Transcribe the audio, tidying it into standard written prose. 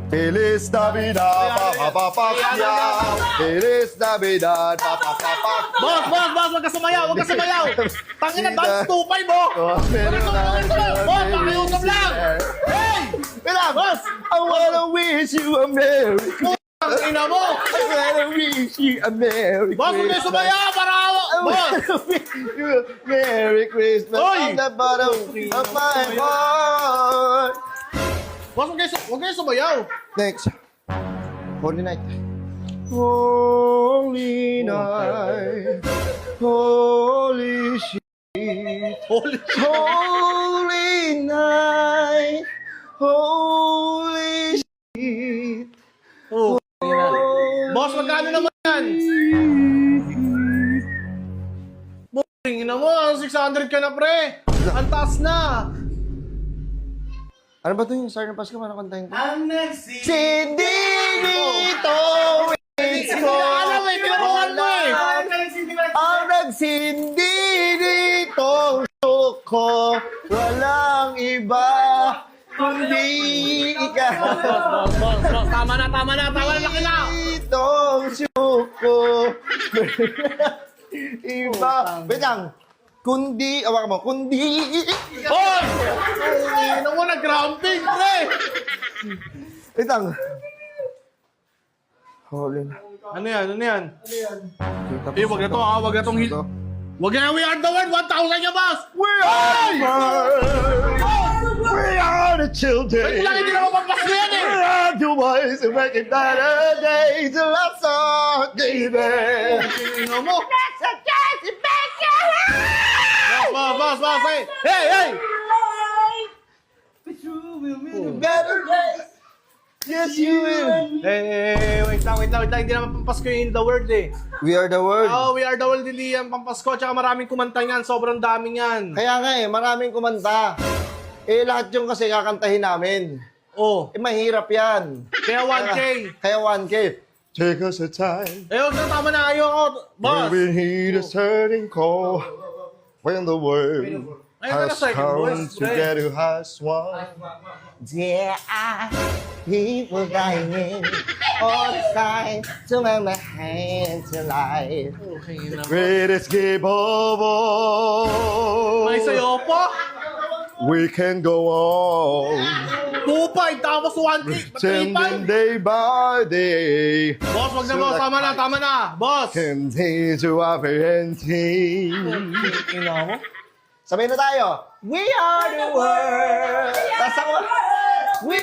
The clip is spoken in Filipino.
Feliz Navidad, papapapakya. Feliz Navidad, papapapakya. Boss, wag ka sumayaw, Tangina, dance 2-5 mo. Boss, pakiusap lang. Hey! Boss! I wanna wish you a Merry Christmas. Tangina mo. I wanna wish you a Merry Boss, huwag kayo Christmas. sumayaw para... Boss! Merry Christmas Oy! from the bottom of my heart. Boss, huwag kayo sumayaw. Next. Holy night. Holy night. Holy shit. Holy night. Holy shit. Oh, boss, magkano naman yan? Boss, tingin na mo, 600 ka na, pre. Ang taas na. Ano ba ito yung Star ng Pasko? Ano kantahin ko? Ang nagsi... Sindi dito, it's Hindi ka alam eh, tinaruhan mo eh. ang nagsindi dito, suko, walang iba, kundi ikaw. Boss, tama na, laki na. Dito, suko, iba. Wait lang. Kundi, awak mo, kundi. Boss! Tingin mo, nag-grounding, pre. Wait lang. Holy na. Ano yan? Kita Eh, wag na to ha, wag na tong hit. Wag na, we are the world, 1,000 niya, boss! We are the world. We are the children. Wait lang, hindi na mapapasko yan eh! We are the ones who make it better days of our song, baby. Tingin mo. Boss, hey! Better days. Yes, you will. Hey, wait lang, hindi naman pampasko yung In The World eh. We are the world. Oh, We Are The World, hindi yan pampasko, tsaka maraming kumanta yan, sobrang dami yan. Kaya nga eh, maraming kumanta. Eh, lahat yung kasi kakantahin namin. Oh, Eh, mahirap yan. kaya 1K. Kaya 1K. Take us a time. Eh, huwag na, tama na, ayoko. Boss! When we hear the turning call. When the world Ayun na, has second come voice, pre. together as one. Yeah, people dying all the time to make my hand to life. Okay na. Greatest gift of all. May sayo pa. We can go on. 2.5, tapos 1K. Pretending day by day. Boss, wag na, boss. Tama na. Boss! Continue our parenting. Tingnan mo. Sabihin na tayo. We are the world. Tapos ako, we